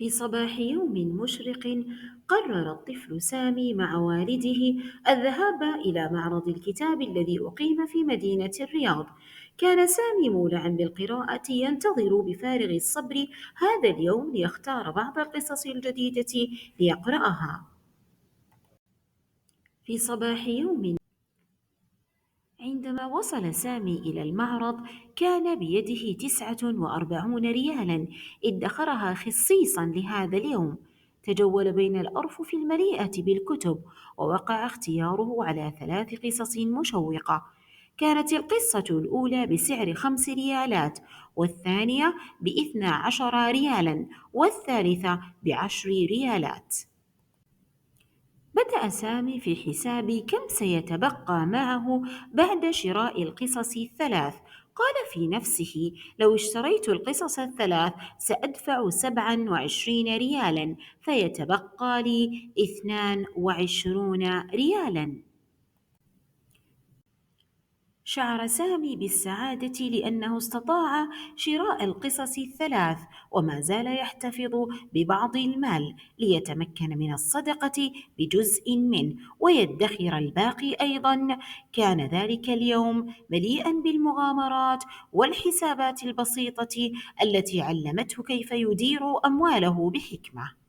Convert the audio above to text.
في صباح يوم مشرق، قرر الطفل سامي مع والده الذهاب إلى معرض الكتاب الذي أقيم في مدينة الرياض. كان سامي مولعا بالقراءة ينتظر بفارغ الصبر هذا اليوم ليختار بعض القصص الجديدة ليقرأها. في صباح يوم عندما وصل سامي إلى المعرض، كان بيده 49 ريالا ادخرها خصيصا لهذا اليوم. تجول بين الأرفف المليئة بالكتب، ووقع اختياره على 3 قصص مشوقة. كانت القصة الأولى بسعر 5 ريالات، والثانية ب12 ريالا، والثالثة ب10 ريالات. بدأ سامي في حساب كم سيتبقى معه بعد شراء القصص ال3. قال في نفسه: لو اشتريت القصص ال3 سأدفع 27 ريالا، فيتبقى لي 22 ريالا. شعر سامي بالسعادة لأنه استطاع شراء القصص ال3، وما زال يحتفظ ببعض المال ليتمكن من الصدقة بجزء منه ويدخر الباقي أيضا. كان ذلك اليوم مليئا بالمغامرات والحسابات البسيطة التي علمته كيف يدير أمواله بحكمة.